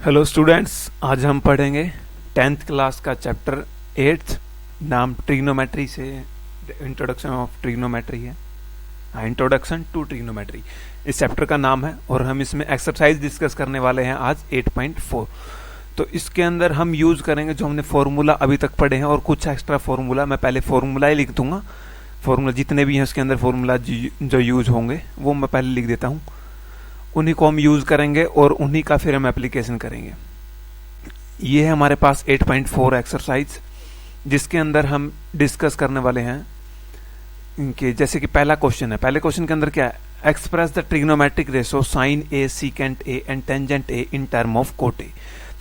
Hello students, आज हम पढ़ेंगे 10th क्लास का चैप्टर 8 नाम ट्रिग्नोमेट्री से इंट्रोडक्शन ऑफ ट्रिग्नोमेट्री है। इंट्रोडक्शन टू ट्रिग्नोमेट्री इस चैप्टर का नाम है और हम इसमें एक्सरसाइज डिस्कस करने वाले हैं आज 8.4। तो इसके अंदर हम यूज करेंगे जो हमने फॉर्मूला अभी तक पढ़े हैं और कुछ एक्स्ट्रा फॉर्मूला। मैं पहले फॉर्मूला ही लिख दूंगा, फॉर्मूला जितने भी हैं उसके अंदर फॉर्मूला जो यूज होंगे वो मैं पहले लिख देता हूँ, उन्हीं को हम यूज करेंगे और उन्हीं का फिर हम एप्लीकेशन करेंगे। ये है हमारे पास 8.4 एक्सरसाइज, जिसके अंदर हम डिस्कस करने वाले हैं कि जैसे कि पहला क्वेश्चन है। पहले क्वेश्चन के अंदर क्या है? Express the trigonometric ratio sine A, secant A and tangent A in term of cot A.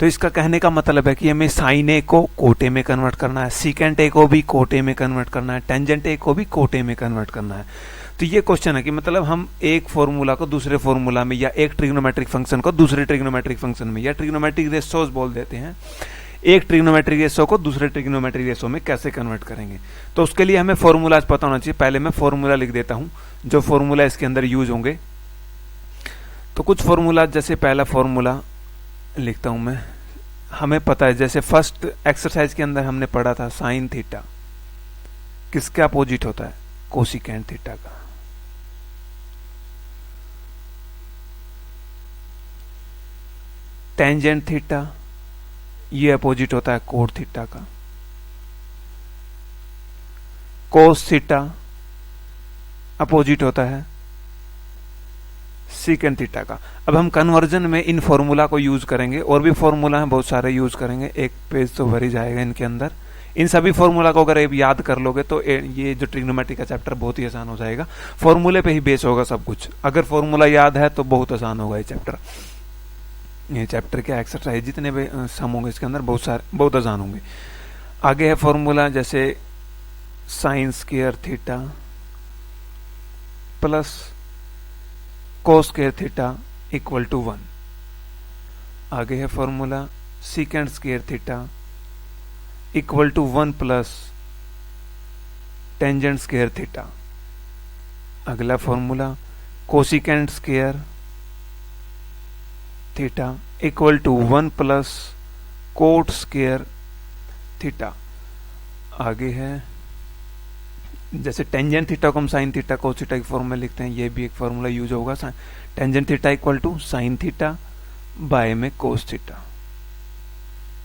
तो इसका कहने का मतलब है कि हमें साइन ए को कोटे में कन्वर्ट करना है, सीकेंट ए को भी कोटे में कन्वर्ट करना है, टेंजेंट ए को भी कोटे में कन्वर्ट करना है। तो ये क्वेश्चन है कि मतलब हम एक फॉर्मूला को दूसरे फॉर्मूला में या एक ट्रिग्नोमेट्रिक फंक्शन को दूसरे ट्रिग्नोमेट्रिक फंक्शन में या ट्रिग्नोमेट्रिक रेशोस बोल देते हैं, एक ट्रिग्नोमेट्रिक रेशो को दूसरे ट्रिग्नोमेट्रिक रेशो में कैसे कन्वर्ट करेंगे। तो उसके लिए हमें फॉर्मूला पता होना चाहिए। पहले मैं फॉर्मूला लिख देता हूं जो फॉर्मूला इसके अंदर यूज होंगे। तो कुछ फॉर्मूला, जैसे पहला फॉर्मूला लिखता हूं मैं। हमें पता है जैसे फर्स्ट एक्सरसाइज के अंदर हमने पढ़ा था साइन थीटा किसके अपोजिट होता है? कोसिकेंट थीटा का। टेंजेंट थीटा ये अपोजिट होता है कोट थीटा का। कोस थीटा अपोजिट होता है सीकेंट थीटा का। अब हम कन्वर्जन में इन फॉर्मूला को यूज करेंगे, और भी फॉर्मूला हैं बहुत सारे यूज करेंगे, एक पेज तो भर ही जाएगा इनके अंदर। इन सभी फॉर्मूला को अगर आप याद कर लोगे तो ये जो ट्रिग्नोमेट्री का चैप्टर बहुत ही आसान हो जाएगा। फॉर्मूले पे ही बेस होगा सब कुछ। अगर फॉर्मूला याद है तो बहुत आसान होगा ये चैप्टर। ये चैप्टर के एक्सरसाइज जितने भी सम होंगे इसके अंदर बहुत आसान होंगे। आगे है फॉर्मूला जैसे sine square theta plus cos square theta equal to 1। आगे है formula secant square theta equal to 1 plus tangent square theta. अगला formula cosecant square theta equal to 1 plus cot square theta. आगे है जैसे टेंजेंट थीटा को हम sine theta cos theta की form में लिखते हैं, ये भी एक फॉर्मूला यूज होगा। Tangent theta equal to sine theta by में कोस थीटा।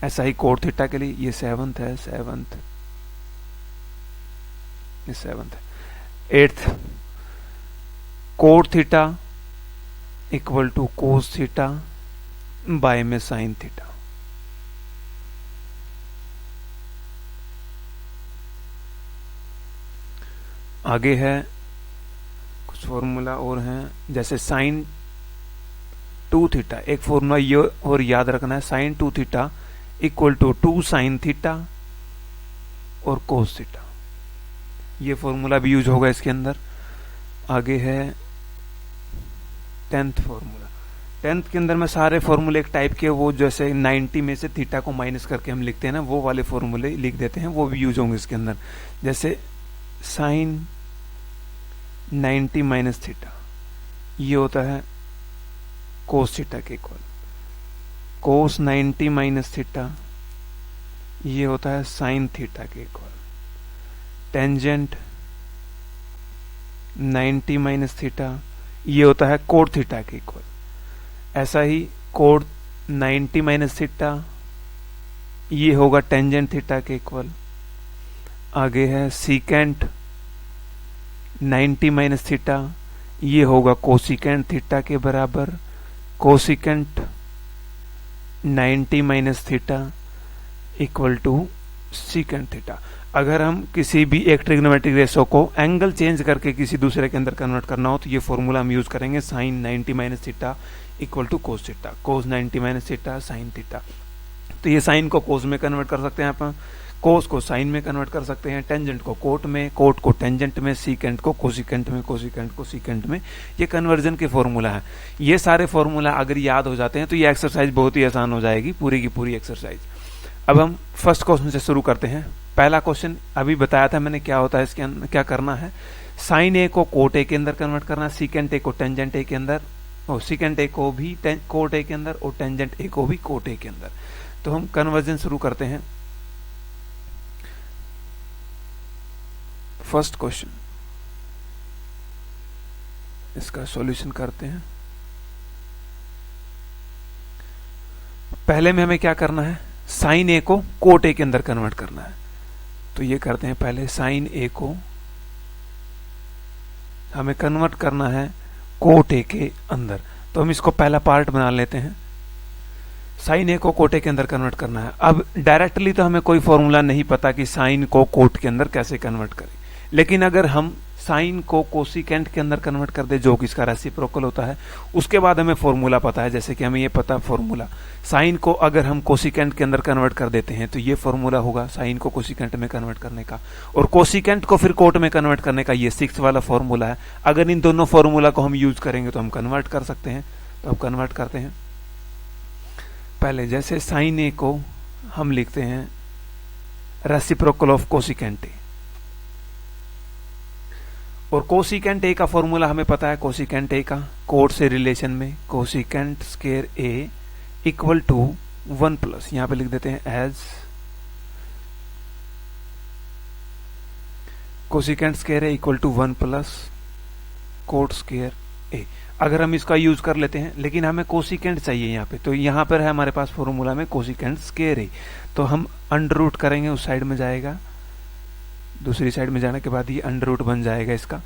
ऐसा ही कोट थीटा के लिए ये 7th है, 7th ये 7th है। 8th cot theta equal to cos theta by में साइन थीटा। आगे है कुछ फॉर्मूला और हैं जैसे साइन 2 थीटा। एक फॉर्मूला ये और याद रखना है, sine 2 theta equal to 2 sine theta और कोस थीटा। ये फॉर्मूला भी यूज होगा इसके अंदर। आगे है 10th फॉर्मूला। 10th के अंदर में सारे फॉर्मूले एक टाइप के, वो जैसे 90 में से थीटा को माइनस करके हम लिखते हैं ना, वो वाले फॉर्मूले लिख देते हैं, वो भी यूज होंगे इसके अंदर। जैसे साइन 90 माइनस थीटा ये होता है कोस थीटा के इक्वल। कोस 90 माइनस थीटा ये होता है साइन थीटा के इक्वल। टेंजेंट 90 माइनस थीटा ये होता है कोट थीटा के इक्वल। ऐसा ही कोट 90 माइनस थीटा ये होगा टेंजेंट थीटा के इक्वल। आगे है सीकेंट 90 माइनस थीटा ये होगा कोसिकेंट थीटा के बराबर। Cosecant 90 minus theta equal to secant theta. अगर हम किसी भी एक ट्रिग्नोमेट्रिक रेशो को एंगल चेंज करके किसी दूसरे के अंदर कन्वर्ट करना हो तो ये फॉर्मूला हम यूज करेंगे, sine 90 minus theta equal to cos theta, cos 90 minus theta sine theta. तो ये साइन को कोस में कन्वर्ट कर सकते हैं आप, कोस को साइन में कन्वर्ट कर सकते हैं, टेंजेंट को कोट में, कोट को टेंजेंट में, सीकेंट को कोसिकेंट में, कोसिकेंट को सीकेंट में। ये कन्वर्जन के फॉर्मूला है। ये सारे फॉर्मूला अगर याद हो जाते हैं तो ये एक्सरसाइज बहुत ही आसान हो जाएगी, पूरी की पूरी एक्सरसाइज। अब हम फर्स्ट क्वेश्चन से शुरू करते हैं। पहला क्वेश्चन अभी बताया था मैंने क्या होता है, इसके क्या करना है। साइन ए को कोट ए के अंदर कन्वर्ट करना है, सीकेंट ए को टेंजेंट ए के अंदर, सीकेंट ए को भी कोट ए के अंदर और टेंजेंट ए को भी कोट ए के अंदर। तो हम कन्वर्जन शुरू करते हैं। फर्स्ट क्वेश्चन, इसका सॉल्यूशन करते हैं। पहले में हमें क्या करना है, साइन ए को कोट ए के अंदर कन्वर्ट करना है। तो ये करते हैं, पहले साइन ए को हमें कन्वर्ट करना है कोट ए के अंदर। तो हम इसको पहला पार्ट बना लेते हैं। साइन ए को कोट ए के अंदर कन्वर्ट करना है। अब डायरेक्टली तो हमें कोई फॉर्मूला नहीं पता कि साइन को कोट के अंदर कैसे कन्वर्ट करें, लेकिन अगर हम साइन को कोसिकेंट के अंदर कन्वर्ट कर दे, जो कि इसका रेसिप्रोकल होता है, उसके बाद हमें फॉर्मूला पता है। जैसे कि हमें ये पता फॉर्मूला, साइन को अगर हम कोसिकेंट के अंदर कन्वर्ट कर देते हैं तो ये फॉर्मूला होगा साइन को कोसिकेंट में कन्वर्ट करने का, और कोसिकेंट को फिर कोट में कन्वर्ट करने का ये 6 वाला फॉर्मूला है। अगर इन दोनों फॉर्मूला को हम यूज करेंगे तो हम कन्वर्ट कर सकते हैं। तो अब कन्वर्ट करते हैं। पहले जैसे साइन ए को हम लिखते हैं रेसिप्रोकल ऑफ कोसिकेंट ए, और कोसिकेंट ए का फॉर्मूला हमें पता है। कोसिकेंट ए का कोट से रिलेशन में cosecant square A equal to 1+, यहां पे लिख देते हैं as cosecant square A equal to 1+ cot square A. अगर हम इसका यूज कर लेते हैं, लेकिन हमें कोसिकेंट चाहिए यहाँ पे, तो यहाँ पर है हमारे पास फॉर्मूला में कोसिकेंट स्क्वायर ए। तो हम अंडर रूट करेंगे, उस साइड में जाएगा, दूसरी साइड में जाने के बाद ये अंडर रूट बन जाएगा इसका।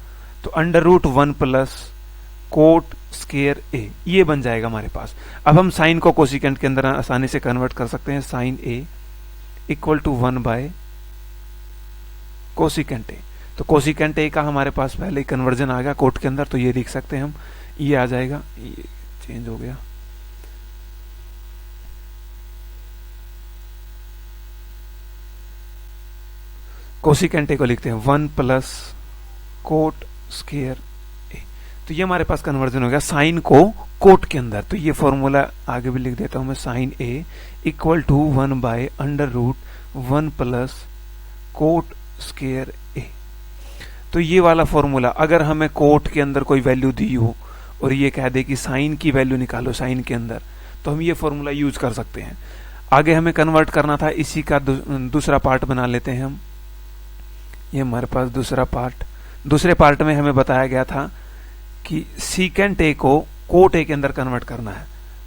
तो under root 1+ cot square A, ये बन जाएगा हमारे पास। अब हम साइन को कोसिकेंट के अंदर आसानी से कन्वर्ट कर सकते हैं। Sine A equal to 1 cosecant A. तो कोसिकेंट ए का हमारे पास पहले ही कन्वर्जन आ गया कोट के अंदर, तो ये लिख सकते हैं हम, ये आ जाएगा, ये चेंज हो गया। कोसिकेंट ए को लिखते हैं 1+ कोट स्क्वायर ए। तो ये हमारे पास कन्वर्जन हो गया साइन को कोट के अंदर। तो ये फॉर्मूला आगे भी लिख देता हूं मैं, sine A equal to 1/√1+ cot square A. तो ये वाला फॉर्मूला, अगर हमें कोट के अंदर कोई वैल्यू दी हो और ये कह दे कि साइन की वैल्यू निकालो साइन के अंदर, तो हम ये फॉर्मूला यूज कर सकते हैं। आगे हमें कन्वर्ट करना था, इसी का दूसरा पार्ट बना लेते हैं हम। ये हमारे पास दूसरा पार्ट, दूसरे पार्ट में हमें बताया गया था कि सीकेंट ए को कोट ए के अंदर कन्वर्ट करना है।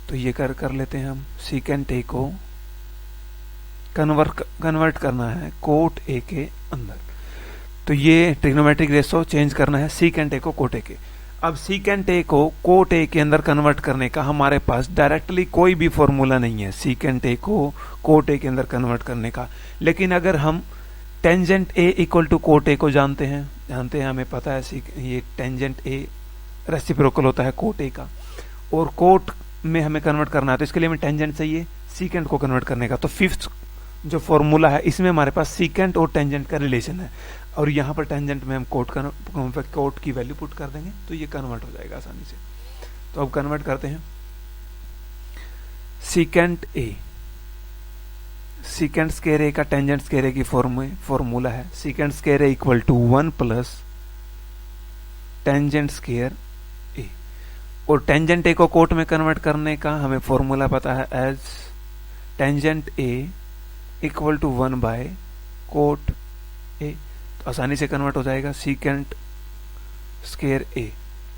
तो ये कर लेते हैं हम, सीकेंट ए को कन्वर्ट करना है कोट ए के अंदर। तो ये ट्रिग्नोमेट्रिक रेशो चेंज करना है सीकेंट ए को कोट ए के। अब सीकेंट ए को कोट ए के अंदर कन्वर्ट करने का हमारे पास डायरेक्टली कोई भी फॉर्मूला नहीं है सीकेंट ए को कोट ए के अंदर कन्वर्ट करने का। लेकिन अगर हम tangent A equal to cot A को जानते हैं, हमें पता है ये टेंजेंट ए रेसिप्रोकल होता है कोट ए का, और कोट में हमें कन्वर्ट करना है, तो इसके लिए हमें टेंजेंट चाहिए सीकेंट को कन्वर्ट करने का। तो 5th जो फॉर्मूला है, इसमें हमारे पास सीकेंट और टेंजेंट का रिलेशन है, और यहाँ पर टेंजेंट में हम कोट की वैल्यू पुट कर देंगे, तो ये कन्वर्ट हो जाएगा आसानी से। तो अब कन्वर्ट करते हैं। Secant A, secant square A का टेंजेंट स्क्वायर ए की फॉर्मूला है secant square A equal to 1+ tangent square A, और टेंजेंट ए को कोट में कन्वर्ट करने का हमें फॉर्मूला पता है as tangent A equal to 1/कोट ए। तो आसानी से कन्वर्ट हो जाएगा, secant square A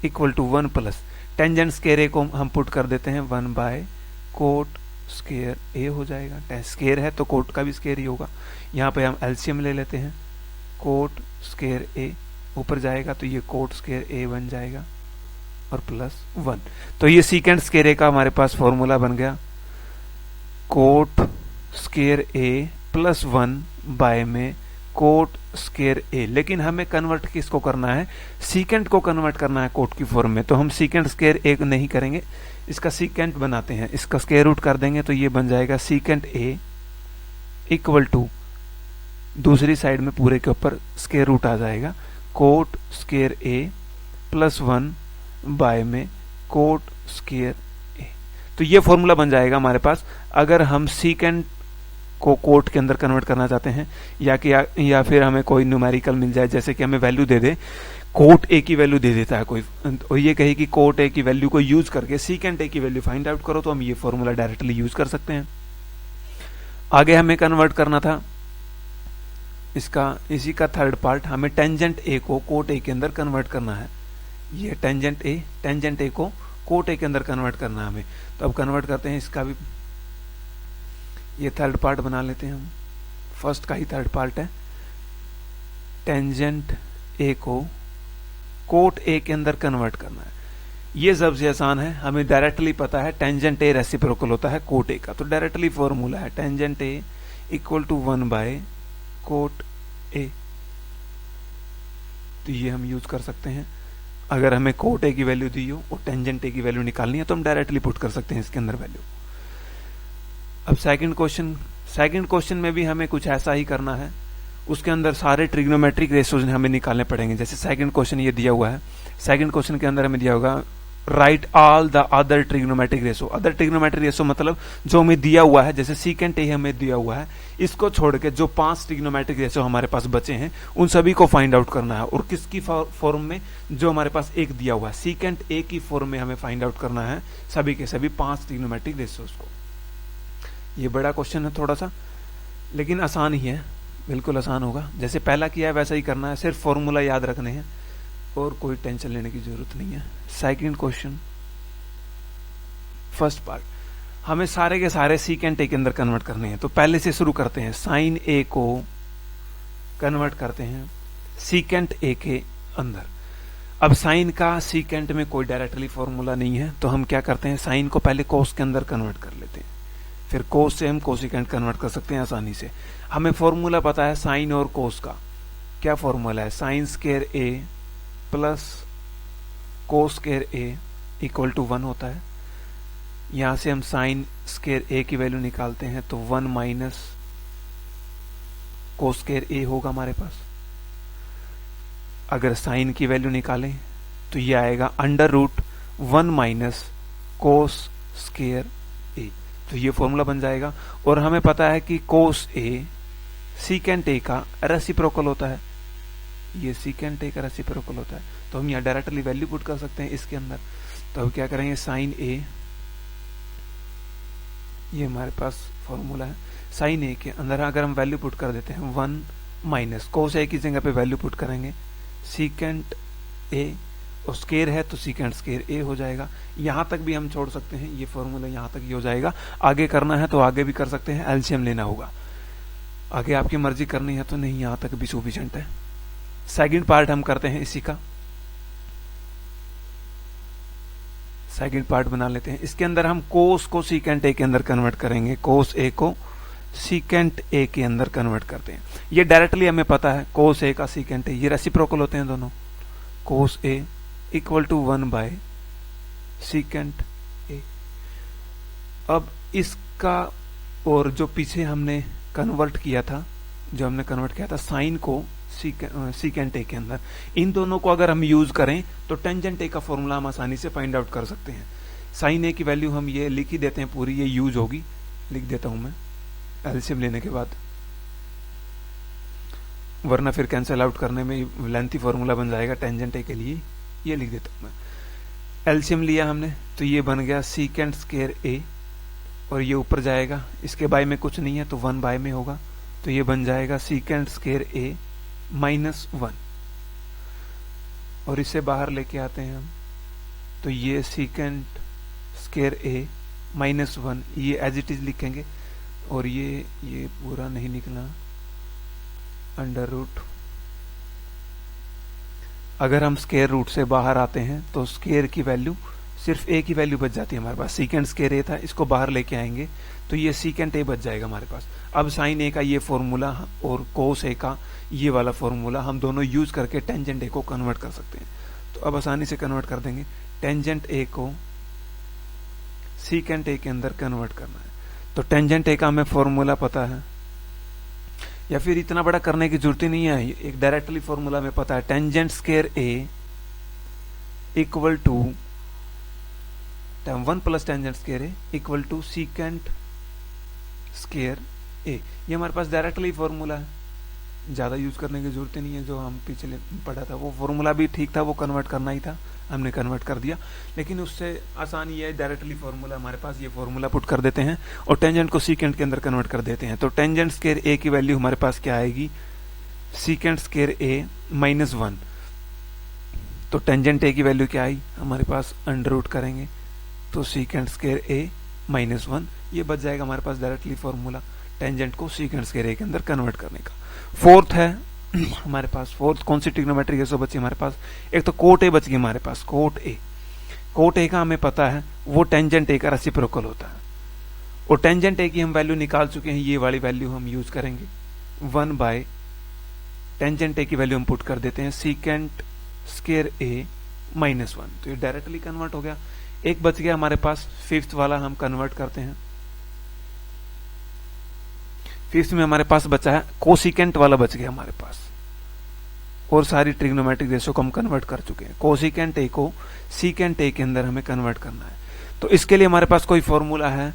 equal to 1+ tangent square A को हम पुट कर देते हैं 1/कोट स्क्वायर ए हो जाएगा। स्क्वायर है तो कोट का भी स्क्वायर ही होगा। यहाँ पे हम एलसीएम ले लेते हैं, कोट स्क्वायर ए ऊपर जाएगा तो ये कोट स्क्वायर ए बन जाएगा और +1। तो ये सीकेंट स्क्वायर ए का हमारे पास फॉर्मूला बन गया, कोट स्क्वायर ए +1 बाय में कोट स्क्वायर ए। लेकिन हमें कन्वर्ट किसको करना है, सीकेंट को कन्वर्ट करना है कोट की फॉर्म में। तो हम सीकेंट स्क्वायर ए नहीं करेंगे, इसका सीकेंट बनाते हैं, इसका स्क्वायर रूट कर देंगे, तो ये बन जाएगा सीकेंट ए इक्वल टू, दूसरी साइड में पूरे के ऊपर स्क्वायर रूट आ जाएगा, कोट स्क्वायर ए +1 बाय में कोट स्क्वायर ए। तो ये फॉर्मूला बन जाएगा हमारे पास। अगर हम सीकेंट को कोट के अंदर कन्वर्ट करना चाहते हैं, या फिर हमें कोई न्यूमेरिकल मिल जाए, जैसे कि हमें value they they cot A की वैल्यू दे देता है कोई, और ये कहे कि कोट ए की वैल्यू को यूज करके सीकेंट ए की वैल्यू फाइंड आउट करो, तो हम ये फॉर्मूला डायरेक्टली यूज कर सकते हैं। आगे हमें कन्वर्ट करना था इसका, इसी का थर्ड पार्ट, हमें टेंजेंट ए को कोट ए के अंदर कन्वर्ट करना है। ये टेंजेंट ए को कोट ए के अंदर कन्वर्ट करना है हमें। तो अब कन्वर्ट करते हैं इसका भी, ये थर्ड पार्ट बना लेते हैं हम, फर्स्ट का ही थर्ड पार्ट है। टेंजेंट ए को कोट ए के अंदर कन्वर्ट करना है। ये सबसे आसान है, हमें डायरेक्टली पता है टेंजेंट ए रेसिप्रोकल होता है कोट ए का, तो डायरेक्टली फॉर्मूला है tangent A equal to 1 by cot A. तो ये हम यूज कर सकते हैं। अगर हमें कोट ए की वैल्यू दी हो और टेंजेंट ए की वैल्यू निकालनी है तो हम डायरेक्टली पुट कर सकते हैं इसके अंदर वैल्यू। अब सेकंड क्वेश्चन में भी हमें कुछ ऐसा ही करना है। उसके अंदर सारे ट्रिग्नोमेट्रिक रेशियोज हमें निकालने पड़ेंगे। जैसे सेकंड क्वेश्चन ये दिया हुआ है, सेकंड क्वेश्चन के अंदर हमें दिया होगा right all the other trigonometric ratio. Other trigonometric ratio मतलब जो हमें दिया हुआ है, जैसे सीकेंट ए हमें दिया हुआ है, इसको छोड़ के जो 5 ट्रिग्नोमेट्रिक रेशियो हमारे पास बचे हैं उन सभी को फाइंड आउट करना है। और किसकी फॉर्म में, जो हमारे पास एक दिया हुआ है सीकेंट ए की फॉर्म में हमें फाइंड आउट करना है सभी के सभी 5 ट्रिग्नोमेट्रिक रेशियोज को। ये बड़ा क्वेश्चन है थोड़ा सा, लेकिन आसान ही है, बिल्कुल आसान होगा। जैसे पहला किया है वैसा ही करना है, सिर्फ फॉर्मूला याद रखने हैं और कोई टेंशन लेने की जरूरत नहीं है। सेकंड क्वेश्चन फर्स्ट पार्ट, हमें सारे के सारे सीकेंट ए के अंदर कन्वर्ट करने हैं। तो पहले से शुरू करते हैं, साइन ए को कन्वर्ट करते हैं सीकेंट ए के अंदर। अब साइन का सीकेंट में कोई डायरेक्टली फॉर्मूला नहीं है, तो हम क्या करते हैं, साइन को पहले कोस के अंदर कन्वर्ट कर लेते हैं, फिर कोस से हम कोसिकेंट कन्वर्ट कर सकते हैं आसानी से। हमें फॉर्मूला पता है साइन और कोस का, क्या फॉर्मूला है, sine square A plus cos square A equal to 1 होता है। यहां से हम साइन स्क्वायर ए की वैल्यू निकालते हैं तो 1 माइनस कोस स्क्वायर ए होगा हमारे पास। अगर साइन की वैल्यू निकालें तो ये आएगा under root 1 minus cos square A, तो ये फॉर्मूला बन जाएगा। और हमें पता है कि कोस ए सीकेंट ए का रेसिप्रोकल होता है, ये सीकेंट ए का रेसिप्रोकल होता है, तो हम यहाँ डायरेक्टली वैल्यू पुट कर सकते हैं इसके अंदर। तो हम क्या करेंगे, साइन ए, ये हमारे पास फॉर्मूला है, साइन ए के अंदर अगर हम वैल्यू पुट कर देते हैं 1 माइनस कोस ए की जगह पे वैल्यू पुट करेंगे सीकेंट ए, और स्केयर है तो सीकेंट स्केयर ए हो जाएगा। यहां तक भी हम छोड़ सकते हैं, ये फॉर्मूला यहां तक ही हो जाएगा। आगे करना है तो आगे भी कर सकते हैं, एलसीएम लेना होगा, आगे आपकी मर्जी करनी है तो नहीं, यहां तक भी सफिशिएंट है। सेकंड पार्ट हम करते हैं इसी का, सेकंड पार्ट बना लेते हैं। इसके अंदर हम कोस को सीकेंट ए के अंदर कन्वर्ट करेंगे, कोस ए को सीकेंट ए के अंदर कन्वर्ट करते हैं। ये डायरेक्टली हमें पता है कोस ए का सीकेंट ए, ये रेसिप्रोकल होते हैं दोनों। Cos A equal to 1 by secant A. अब इसका, और जो पीछे हमने कन्वर्ट किया था, जो हमने कन्वर्ट किया था साइन को सीकेंट ए के अंदर, इन दोनों को अगर हम यूज करें तो टेंजेंट ए का फॉर्मूला हम आसानी से फाइंड आउट कर सकते हैं। साइन ए की वैल्यू हम ये लिख ही देते हैं पूरी, ये यूज होगी, लिख देता हूं मैं एलसीएम लेने के बाद, वरना फिर कैंसिल आउट करने में लेंथी फॉर्मूला बन जाएगा टेंजेंट ए के लिए। ये लिख देता हूं मैं। एलसीएम लिया हमने तो ये बन गया सीकेंट स्क्वायर ए, और ये ऊपर जाएगा, इसके बाय में कुछ नहीं है तो 1 बाय में होगा, तो ये बन जाएगा सीकेंट स्क्वायर ए माइनस 1, और इसे बाहर लेके आते हैं हम तो ये सीकेंट स्क्वायर ए माइनस 1, ये एज इट इज लिखेंगे, और ये पूरा नहीं निकला, अंडर रूट। अगर हम स्क्वायर रूट से बाहर आते हैं तो स्क्वायर की वैल्यू, सिर्फ ए की वैल्यू बच जाती है हमारे पास, सीकेंट स्क्वायर ए था, इसको बाहर लेके आएंगे तो ये सीकेंट ए बच जाएगा हमारे पास। अब साइन ए का ये फॉर्मूला और कोस ए का ये वाला फॉर्मूला हम दोनों यूज करके टेंजेंट ए को कन्वर्ट कर सकते हैं। तो अब आसानी से कन्वर्ट कर देंगे, टेंजेंट ए को सीकेंट ए के अंदर कन्वर्ट करना है। तो टेंजेंट ए का हमें फॉर्मूला पता है, या फिर इतना बड़ा करने की जरूरत ही नहीं है, एक डायरेक्टली फॉर्मूला में पता है, tangent square A equal to 1 plus tangent square A equal to secant square A. ये हमारे पास डायरेक्टली फॉर्मूला है, ज़्यादा यूज़ करने की ज़रूरत नहीं है, जो हम पिछले पढ़ा था वो फॉर्मूला भी ठीक था, वो कन्वर्ट करना ही था, हमने कन्वर्ट कर दिया। लेकिन उससे आसान ये है, डायरेक्टली फॉर्मूला हमारे पास, ये फॉर्मूला पुट कर देते हैं और टेंजेंट को सीकेंट के अंदर कन्वर्ट कर देते हैं। तो टेंजेंट स्क्वायर ए की वैल्यू हमारे पास क्या आएगी, सीकेंट स्क्वायर ए माइनस 1। तो टेंजेंट ए की वैल्यू क्या आई हमारे पास, अंडर रूट करेंगे तो सीकेंट स्क्वायर ए माइनस 1, ये बच जाएगा हमारे पास डायरेक्टली फॉर्मूला टेंजेंट को सीकेंट स्क्वायर ए के अंदर कन्वर्ट करने का। फोर्थ है हमारे पास, फोर्थ कौन सी ट्रिग्नोमेट्रिक रेशो बची हमारे पास, एक तो कोट ए बच गई हमारे पास, कोट ए। कोट ए का हमें पता है वो टेंजेंट ए का रेसिप्रोकल होता है, और टेंजेंट ए की हम वैल्यू निकाल चुके हैं, ये वाली वैल्यू हम यूज करेंगे 1 बाय टेंजेंट ए की वैल्यू हम पुट कर देते हैं सीकेंट स्क्वायर ए माइनस 1, तो ये डायरेक्टली कन्वर्ट हो गया। एक बच गया हमारे पास, फिफ्थ वाला हम कन्वर्ट करते हैं। फिफ्थ में हमारे पास बचा है कोसिकेंट वाला बच गया हमारे पास, और सारी ट्रिग्नोमेट्रिक रेशो को हम कन्वर्ट कर चुके हैं। कोसिकेंट ए को सीकेंट ए के अंदर हमें कन्वर्ट करना है, तो इसके लिए हमारे पास कोई फॉर्मूला है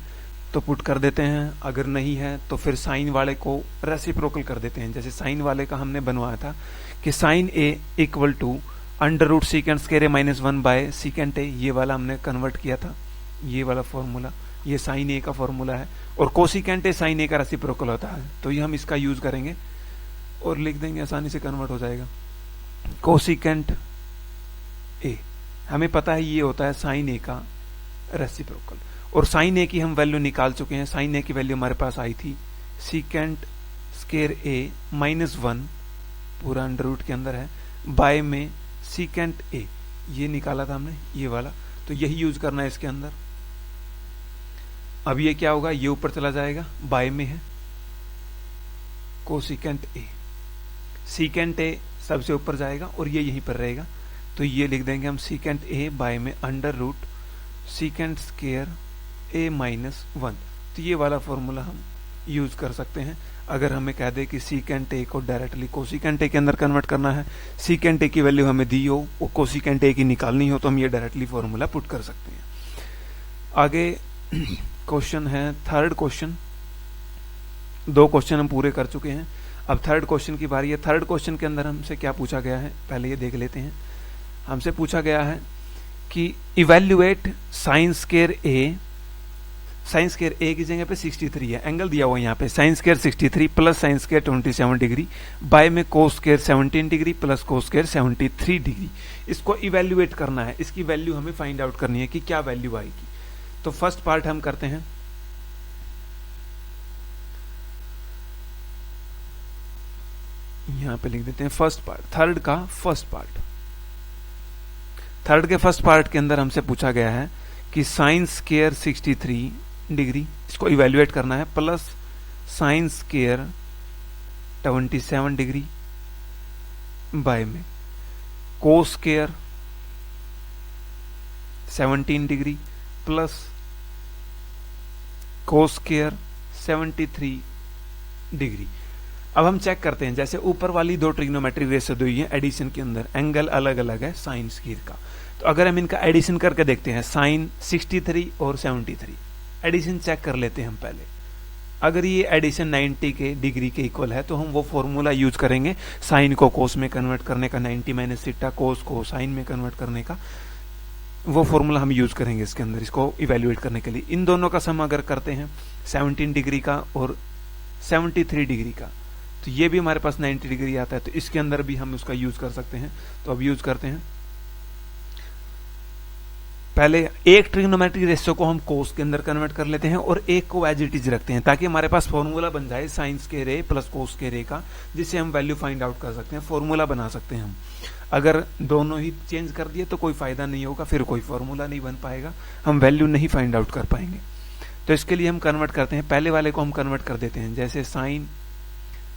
तो पुट कर देते हैं, अगर नहीं है तो फिर साइन वाले को रेसिप्रोकल कर देते हैं। जैसे साइन वाले का हमने बनवाया था कि sine A equal to under root secant square A minus 1 by secant A, ये वाला हमने कन्वर्ट किया था, ये वाला फॉर्मूला, ये साइन ए का फॉर्मूला है, और कोसिकेंट ए साइन ए का रेसिप्रोकल होता है, तो ये हम इसका यूज करेंगे और लिख देंगे, आसानी से कन्वर्ट हो जाएगा। कोसिकेंट ए हमें पता है ये होता है साइन ए का रेसिप्रोकल, और साइन ए की हम वैल्यू निकाल चुके हैं। साइन ए की वैल्यू हमारे पास आई थी सीकेंट स्क्वायर ए माइनस 1 पूरा अंडर रूट के अंदर है, बाय में सीकेंट ए, ये निकाला था हमने ये वाला, तो यही यूज करना है इसके अंदर। अब ये क्या होगा, ये ऊपर चला जाएगा, बाय में है कोसिकेंट ए, सीकेंट ए सबसे ऊपर जाएगा और ये यहीं पर रहेगा, तो ये लिख देंगे हम सीकेंट ए बाय में under root secant square A minus 1। तो ये वाला फॉर्मूला हम यूज कर सकते हैं अगर हमें कह दे कि सीकेंट ए को डायरेक्टली कोसिकेंट ए के अंदर कन्वर्ट करना है, सीकेंट ए की वैल्यू हमें दी हो, वो कोसिकेंट ए की निकालनी हो, तो हम ये डायरेक्टली फॉर्मूला पुट कर सकते हैं। आगे क्वेश्चन है थर्ड क्वेश्चन, 2 क्वेश्चन हम पूरे कर चुके हैं, अब थर्ड क्वेश्चन की बारी है। थर्ड क्वेश्चन के अंदर हमसे क्या पूछा गया है, पहले ये देख लेते हैं। हमसे पूछा गया है कि evaluate sign square A, sign square A की जगह पे 63 है, एंगल दिया हुआ है यहाँ पे sine square 63 plus sine square 27 degree by में cos square 17 degree plus cos square 73 degree. इसको इवेल्युएट करना है, इसकी वैल्यू हमें फाइंड आउट करनी है कि क्या वैल्यू आएगी। तो फर्स्ट पार्ट हम करते हैं, यहां पे लिख देते हैं फर्स्ट पार्ट, थर्ड का फर्स्ट पार्ट। थर्ड के फर्स्ट पार्ट के अंदर हमसे पूछा गया है कि साइन स्क्वायर 63 डिग्री, इसको इवेल्युएट करना है, plus sine square 27 degree by में cos square 17 degree plus cos square 73 degree. अब हम चेक करते हैं, जैसे ऊपर वाली 2 ट्रिग्नोमेट्रिक रेशो दी है एडिशन के अंदर, एंगल अलग अलग है साइन स्क्वायर का, तो अगर हम इनका एडिशन करके देखते हैं, साइन 63 और 73 एडिशन चेक कर लेते हैं हम पहले। अगर ये एडिशन 90 के डिग्री के इक्वल है तो हम वो फॉर्मूला यूज करेंगे साइन को कोस में कन्वर्ट करने का, 90 माइनस थीटा, कोस को साइन में कन्वर्ट करने का, वो फॉर्मूला हम यूज करेंगे इसके अंदर, इसको इवेल्युएट करने के लिए। इन दोनों का सम अगर करते हैं 17 डिग्री का और 73 डिग्री का, तो ये भी हमारे पास 90 डिग्री आता है, तो इसके अंदर भी हम उसका यूज कर सकते हैं। तो अब यूज करते हैं, पहले एक ट्रिग्नोमेट्रिक रेशियो को हम कोस के अंदर कन्वर्ट कर लेते हैं और एक को एज इट इज रखते हैं, ताकि हमारे पास फॉर्मूला बन जाए sign square A plus cos square A का, जिससे हम वैल्यू फाइंड आउट कर सकते हैं, फॉर्मूला बना सकते हैं हम। अगर दोनों ही चेंज कर दिए तो कोई फायदा नहीं होगा, फिर कोई फॉर्मूला नहीं बन पाएगा, हम वैल्यू नहीं फाइंड आउट कर पाएंगे। तो इसके लिए हम कन्वर्ट करते हैं, पहले वाले को हम कन्वर्ट कर देते हैं, जैसे साइन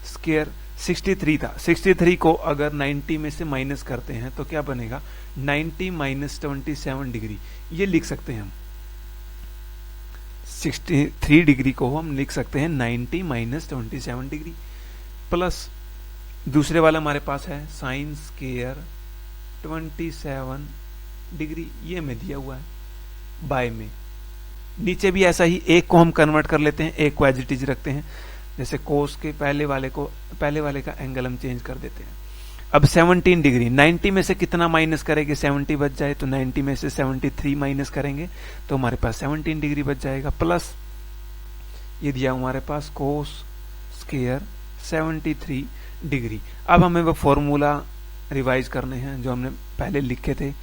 स्क्वायर 63 था, 63 को अगर 90 में से माइनस करते हैं तो क्या बनेगा, 90 माइनस 27 डिग्री, ये लिख सकते हैं हम। 63 डिग्री को हम लिख सकते हैं 90 माइनस 27 डिग्री, प्लस दूसरे वाला हमारे पास है साइन स्क्वायर 27 डिग्री, ये में दिया हुआ है बाय में। नीचे भी ऐसा ही, एक को हम कन्वर्ट कर लेते हैं, एक को एज इट इज रखते हैं, जैसे कोस के पहले वाले का एंगल हम चेंज कर देते हैं। अब 17 डिग्री 90 में से कितना माइनस करेंगे 70 बच जाए, तो 90 में से 73 माइनस करेंगे तो हमारे पास 17 डिग्री बच जाएगा, प्लस ये दिया हमारे पास कोस स्क्वायर 73 डिग्री। अब हमें वो फॉर्मूला रिवाइज करने हैं जो हमने पहले लिखे थे,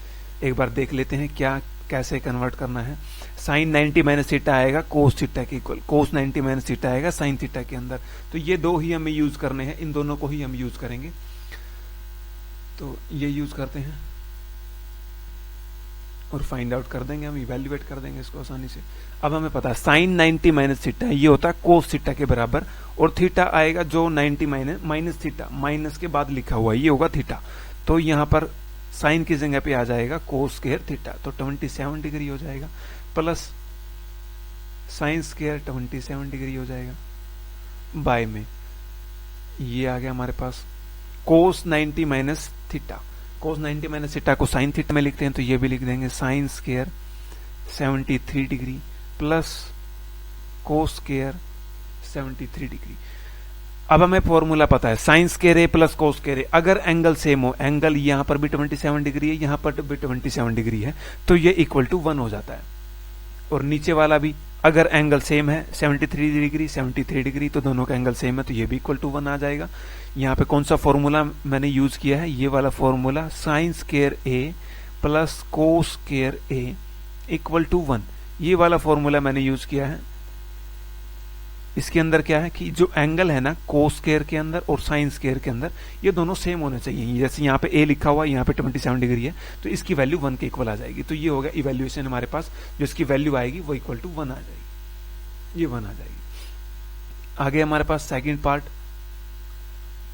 एक बार देख लेते हैं क्या कैसे कन्वर्ट करना है। साइन 90 माइनस थीटा आएगा कोस थीटा के इक्वल, कोस 90 माइनस थीटा आएगा साइन थीटा के अंदर, तो ये दो ही हमें यूज करने हैं, इन दोनों को ही हम यूज करेंगे। तो ये यूज करते हैं और फाइंड आउट कर देंगे, हम इवेल्युएट कर देंगे इसको आसानी से। अब हमें पता है साइन 90 माइनस थीटा ये होता है कोस थीटा के बराबर, और थीटा आएगा जो 90 माइनस थीटा, माइनस के बाद लिखा हुआ ये होगा थीटा, तो यहाँ पर साइन की जगह पे आ जाएगा कोस स्क्वायर थीटा, तो 27 डिग्री हो जाएगा, प्लस साइन स्क्वायर 27 डिग्री हो जाएगा, बाय में ये आ गया हमारे पास कोस 90 minus theta, cos 90 minus theta को साइन थीटा में लिखते हैं तो ये भी लिख देंगे sine square 73 degree plus cos square 73 degree. अब हमें फॉर्मूला पता है sine square A plus cos square A, अगर एंगल सेम हो, एंगल यहाँ पर भी 27 डिग्री है, यहाँ पर भी 27 डिग्री है, तो ये इक्वल टू 1 हो जाता है, और नीचे वाला भी अगर एंगल सेम है 73 डिग्री, तो दोनों का एंगल सेम है तो ये भी इक्वल टू 1 आ जाएगा। यहाँ पे कौन सा फॉर्मूला मैंने यूज किया है, ये वाला formula sine square A plus cos square A equal to 1, ये वाला फॉर्मूला मैंने यूज किया है। इसके अंदर क्या है कि जो एंगल है ना कोस स्क्वायर के अंदर और साइन स्क्वायर के अंदर, ये दोनों सेम होने चाहिए, जैसे यहाँ पे ए लिखा हुआ है, यहाँ पे 27 डिग्री है, तो इसकी वैल्यू 1 के इक्वल आ जाएगी, तो ये होगा इवैल्यूएशन हमारे पास, जो इसकी वैल्यू आएगी वो इक्वल टू 1 आ जाएगी, ये 1 आ जाएगी। आगे हमारे पास सेकंड पार्ट,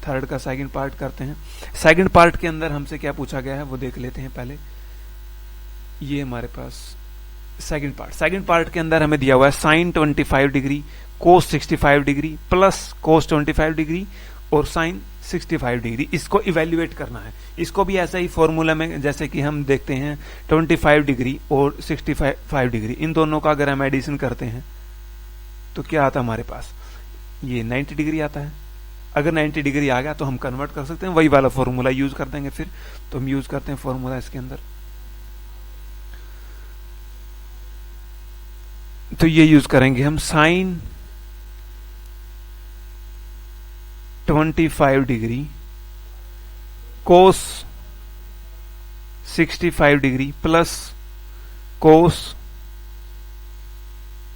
थर्ड का सेकंड पार्ट करते हैं। सेकंड पार्ट के अंदर हमसे क्या पूछा गया है वो देख लेते हैं पहले। ये हमारे पास सेकंड पार्ट के अंदर हमें दिया हुआ है sine 25 degree cos 65 degree plus cos 25 degree और साइन 65 डिग्री, इसको इवेल्युएट करना है। इसको भी ऐसा ही फॉर्मूला में जैसे कि हम देखते हैं 25 डिग्री और 65 डिग्री, इन दोनों का अगर हम एडिशन करते हैं तो क्या आता है हमारे पास, ये 90 डिग्री आता है। अगर 90 डिग्री आ गया तो हम कन्वर्ट कर सकते हैं, वही वाला फॉर्मूला यूज कर देंगे फिर। तो हम यूज करते हैं फॉर्मूला इसके अंदर, तो ये यूज करेंगे हम sine 25 degree cos 65 degree plus cos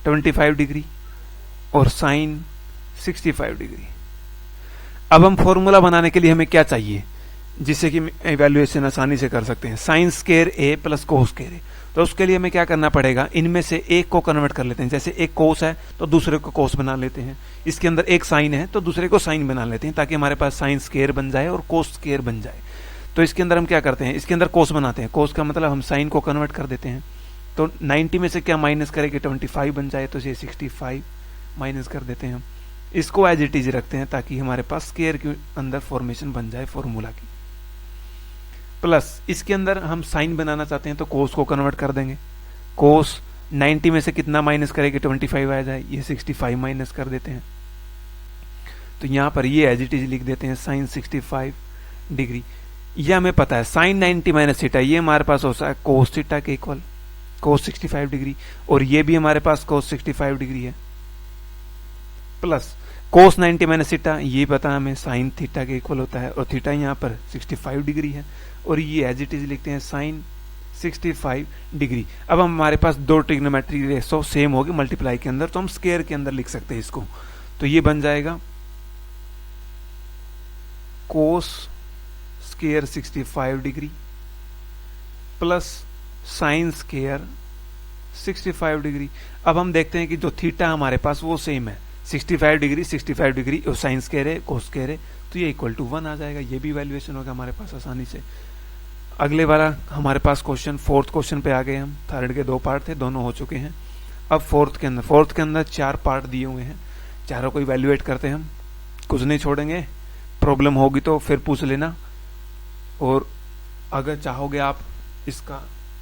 25 degree और साइन 65 डिग्री। अब हम फॉर्मूला बनाने के लिए हमें क्या चाहिए जिससे कि इवैल्यूएशन आसानी से कर सकते हैं, sign square A plus cos square A. तो उसके लिए हमें क्या करना पड़ेगा, इनमें से एक को कन्वर्ट कर लेते हैं, जैसे एक कोस है तो दूसरे को कोस बना लेते हैं, इसके अंदर एक साइन है तो दूसरे को साइन बना लेते हैं, ताकि हमारे पास साइन स्क्वायर बन जाए और कोस स्क्वायर बन जाए। तो इसके अंदर हम क्या करते हैं, इसके अंदर कोस बनाते हैं, कोस का मतलब हम साइन को कन्वर्ट कर देते हैं। तो 90 में से क्या माइनस करेंगे 25 बन जाए, तो ये 65 माइनस कर देते हैं हम, इसको एज इट इज रखते हैं ताकि हमारे पास स्क्वायर के अंदर फॉर्मेशन बन जाए फॉर्मूला की। प्लस इसके अंदर हम साइन बनाना चाहते हैं तो कोस को कन्वर्ट कर देंगे, कोस 90 में से कितना माइनस करेंगे 25 आ जाए, ये 65 माइनस कर देते हैं। तो यहां पर ये एज इट इज लिख देते हैं साइन 65 डिग्री। ये हमें पता है साइन 90 माइनस थीटा ये हमारे पास होता है कोस थीटा के इक्वल, कोस 65 डिग्री, और ये भी हमारे पास कोस 65 डिग्री है, प्लस कोस 90 माइनस थीटा ये पता हमें साइन थीटा के इक्वल होता है, और थीटा यहाँ पर 65 डिग्री है, और ये एज इट इज लिखते हैं साइन 65 डिग्री। अब हमारे पास दो ट्रिग्नोमेट्री रेशो सेम होगी मल्टीप्लाई के अंदर, तो हम स्क्वायर के अंदर लिख सकते हैं इसको। तो ये बन जाएगा cos square 65 degree plus sine square 65 degree. अब हम देखते हैं कि जो थीटा हमारे पास वो सेम है, 65 डिग्री और साइन स्क्वायर है कोस स्क्वायर है, तो ये इक्वल टू 1 आ जाएगा। ये भी वैल्यूएशन होगा हमारे पास आसानी से। अगले वाला हमारे पास क्वेश्चन, फोर्थ क्वेश्चन पे आ गए हम। थर्ड के 2 पार्ट थे, दोनों हो चुके हैं। अब फोर्थ के अंदर 4 पार्ट दिए हुए हैं, चारों को इवैल्यूएट करते हैं हम, कुछ नहीं छोड़ेंगे। प्रॉब्लम होगी तो फिर पूछ लेना, और अगर चाहोगे आप इसका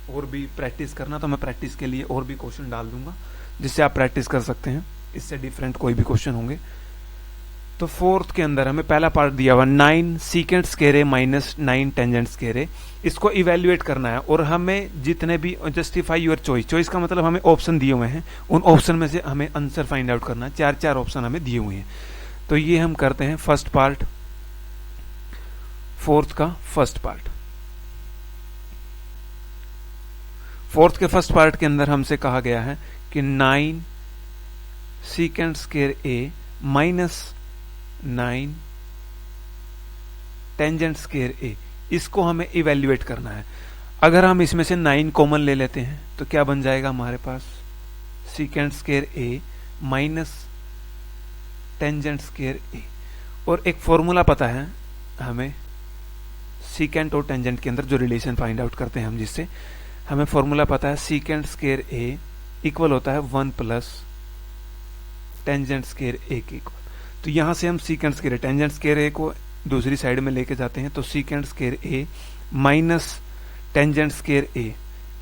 और भी प्रैक्टिस करना तो मैं प्रैक्टिस के लिए और भी क्वेश्चन डाल दूंगा जिससे आप प्रैक्टिस कर सकते हैं, इससे डिफरेंट कोई भी क्वेश्चन होंगे। तो फोर्थ के अंदर हमें पहला पार्ट दिया हुआ 9 secant square A minus 9 tangent square ए, इसको इवेल्युएट करना है और हमें जितने भी जस्टिफाई योर चॉइस, चॉइस का मतलब हमें ऑप्शन दिए हुए हैं, उन ऑप्शन में से हमें आंसर फाइंड आउट करना है। 4 ऑप्शन हमें दिए हुए हैं, तो ये हम करते हैं फर्स्ट पार्ट, फोर्थ का फर्स्ट पार्ट। फोर्थ के फर्स्ट पार्ट के अंदर हमसे कहा गया है कि 9 secant square A minus 9 tangent square ए, इसको हमें इवेल्युएट करना है। अगर हम इसमें से 9 कॉमन ले लेते हैं तो क्या बन जाएगा हमारे पास, secant square A minus tangent square A. और एक फॉर्मूला पता है हमें सीकेंट और टेंजेंट के अंदर जो रिलेशन फाइंड आउट करते हैं हम, जिससे हमें फॉर्मूला पता है सीकेंट स्क्वायर ए इक्वल होता है 1 प्लस टेंजेंट स्क्वायर ए के इक्वल। तो यहां से हम secant square tangent square A को दूसरी साइड में लेके जाते हैं, तो secant square A minus tangent square A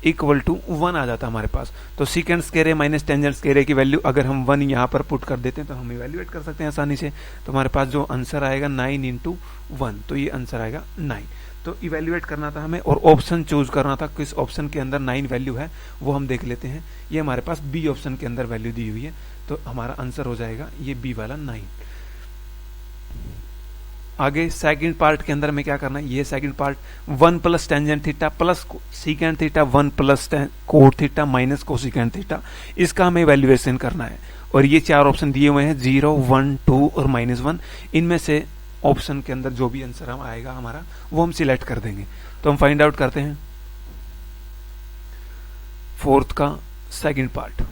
equal to 1 आ जाता है हमारे पास। तो secant square A minus tangent square A की वैल्यू अगर हम 1 यहां पर पुट कर देते हैं तो हम इवेल्युएट कर सकते हैं आसानी से। तो हमारे पास जो आंसर आएगा 9 इंटू 1, तो ये आंसर आएगा 9। तो इवेल्युएट करना था हमें और ऑप्शन चूज करना था, किस ऑप्शन के अंदर 9 वैल्यू है वो हम देख लेते हैं। ये हमारे पास बी ऑप्शन के अंदर वैल्यू दी हुई है, तो हमारा आंसर हो जाएगा ये बी वाला 9। आगे सेकंड पार्ट के अंदर में क्या करना है, ये second part 1 plus tangent theta plus secant theta 1 plus cot theta minus cosecant theta, इसका हमें इवैल्यूएशन करना है। और ये 4 ऑप्शन दिए हुए हैं 0, 1, 2 और -1, इनमें से ऑप्शन के अंदर जो भी आंसर हम आएगा हमारा वो हम सिलेक्ट कर देंगे। तो हम फाइंड आउट करते हैं फोर्थ का सेकंड पार्ट।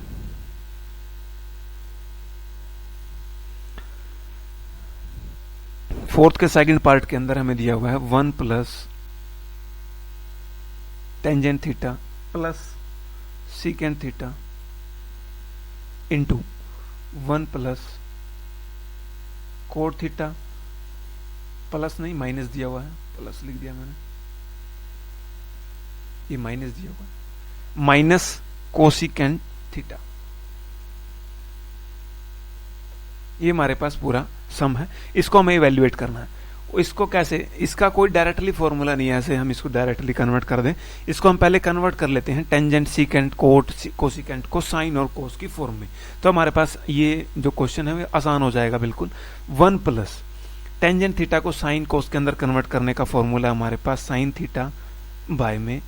फोर्थ के सेकंड पार्ट के अंदर हमें दिया हुआ है 1 plus tangent theta plus secant theta into 1 plus cot theta, plus नहीं माइनस दिया हुआ है, प्लस लिख दिया मैंने, ये माइनस दिया हुआ है, माइनस कोसिकेंट थीटा। ये हमारे पास पूरा सम है, इसको हमें इवैल्यूएट करना है। इसको कैसे, इसका कोई डायरेक्टली फॉर्मूला नहीं है ऐसे हम इसको डायरेक्टली कन्वर्ट कर दें। इसको हम पहले कन्वर्ट कर लेते हैं टेंजेंट सीकेंट कोट कोसिकेंट को साइन और कोस की फॉर्म में। तो हमारे पास ये जो क्वेश्चन है वो आसान हो जाएगा बिल्कुल। 1 प्लस टेंजेंट थीटा को साइन कोस के अंदर कन्वर्ट करने का फॉर्मूला हमारे पास साइन थीटा बाय में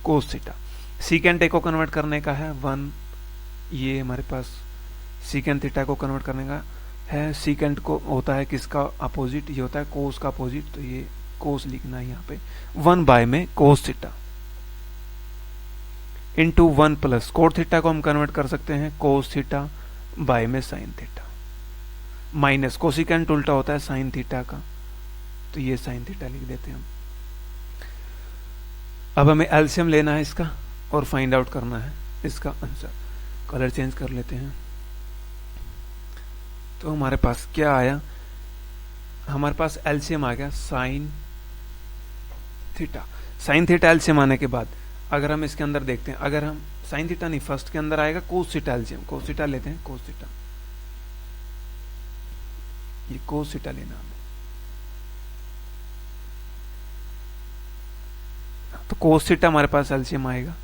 कोस थीटा। सीकेंट ए को कन्वर्ट करने का है 1, ये हमारे पास सीकेंट थीटा को कन्वर्ट करने का है। सीकेंट को होता है किसका अपोजिट, ये होता है कोस का अपोजिट, तो ये कोस लिखना है यहाँ पे 1 बाय में cos theta into 1 plus cot theta को हम कन्वर्ट कर सकते हैं कोस थीटा बाय में साइन थीटा, माइनस कोसिकेंट उल्टा होता है साइन थीटा का, तो ये साइन थीटा लिख देते हैं हम। अब हमें एलसीएम लेना है इसका और फाइंड आउट करना है इसका आंसर। कलर चेंज कर लेते हैं। तो हमारे पास क्या आया, हमारे पास एलसीएम आ गया sine theta. Sine theta LCM आने के बाद अगर हम इसके अंदर देखते हैं, अगर हम साइन थीटा नहीं फर्स्ट के अंदर आएगा cos theta LCM, cos theta लेते हैं, कोस थीटा, ये कोस थीटा लेना हमें। तो कोस थीटा हमारे पास एलसीएम आएगा,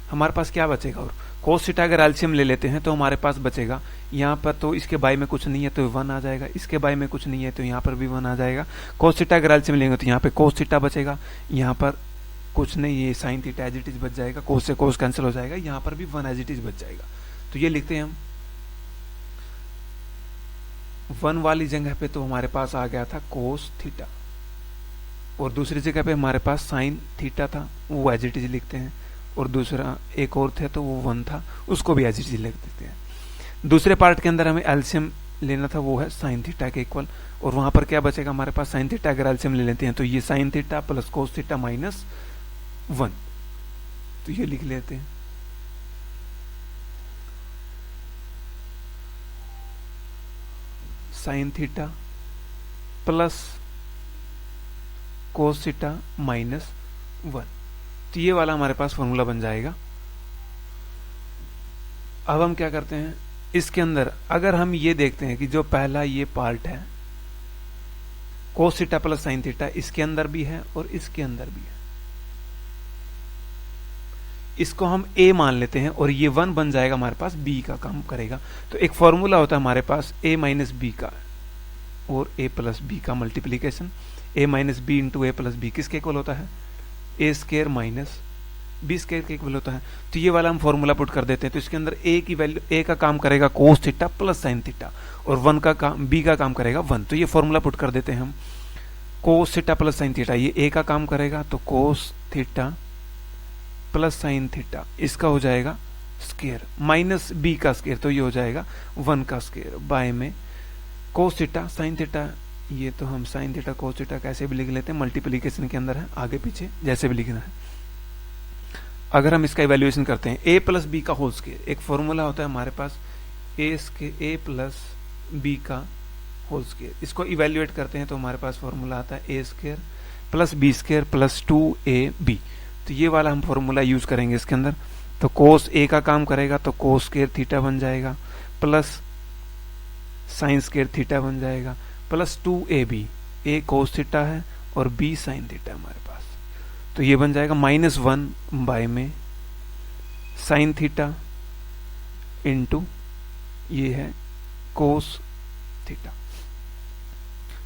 हमारे पास क्या बचेगा, और कोस थीटा अगर एलसीएम ले लेते हैं तो हमारे पास बचेगा यहाँ पर, तो इसके बाई में कुछ नहीं है तो 1 आ जाएगा, इसके बाई में कुछ नहीं है तो यहाँ पर भी 1 आ जाएगा। कोस थीटा अगर एलसीएम लेंगे तो यहाँ पे कोस थीटा बचेगा, यहाँ पर कुछ नहीं, ये sine theta as it is बच जाएगा, कोस से कोस कैंसिल हो जाएगा, यहाँ पर भी 1 एज इट इज बच जाएगा। तो ये लिखते हैं हम 1 वाली जगह पे तो हमारे पास आ गया था कोस थीटा, और दूसरी जगह पे हमारे पास साइन थीटा था, वो एज इट इज लिखते हैं, और दूसरा एक और थे तो वो 1 था, उसको भी एज इट इज लिख देते हैं। दूसरे पार्ट के अंदर हमें एलसीएम लेना था, वो है साइन थीटा के इक्वल, और वहां पर क्या बचेगा हमारे पास, साइन थीटा अगर एलसीएम ले लेते हैं तो ये sine theta plus cos theta minus 1, तो ये लिख लेते हैं। Sine theta plus cos theta minus 1, तो ये वाला हमारे पास फॉर्मूला बन जाएगा। अब हम क्या करते हैं, इसके अंदर अगर हम ये देखते हैं कि जो पहला ये पार्ट है cos theta plus sine theta, इसके अंदर भी है और इसके अंदर भी है, इसको हम a मान लेते हैं और ये 1 बन जाएगा, हमारे पास b का काम करेगा। तो एक फॉर्मूला होता है हमारे पास a माइनस बी का और a प्लस बी का multiplication, a minus B into A plus B किसके इक्वल होता है, A square minus B square के इक्वल होता है। तो ये वाला हम फॉर्मूला पुट कर देते हैं। तो इसके अंदर a की वैल्यू, a का काम करेगा cos theta plus sign theta और 1 का काम, b का काम करेगा 1। तो ये फॉर्मूला पुट कर देते हैं हम, cos theta plus sine theta, ये a का काम करेगा तो cos theta plus sine theta, इसका हो जाएगा स्केयर माइनस b का स्केयर, तो ये हो जाएगा 1 का स्केयर बाय में कोस थीटा साइन थीटा, ये तो हम साइन थीटा कोस थीटा कैसे भी लिख लेते हैं, मल्टीप्लीकेशन के अंदर है, आगे पीछे जैसे भी लिखना है। अगर हम इसका इवैल्यूएशन करते हैं a प्लस बी का होल स्केयर, एक फॉर्मूला होता है हमारे पास a प्लस बी का होल स्केयर, इसको इवैल्यूएट करते हैं तो हमारे पास फॉर्मूला आता है a square plus B square plus 2ab। तो ये वाला हम फॉर्मूला यूज करेंगे इसके अंदर। तो कोस a का काम करेगा तो कोस स्केयर थीटा बन जाएगा प्लस साइन स्केयर थीटा बन जाएगा plus 2ab, a cos theta है और b साइन थीटा हमारे पास, तो ये बन जाएगा -1 बाय में साइन थीटा इंटू ये है कोस थीटा।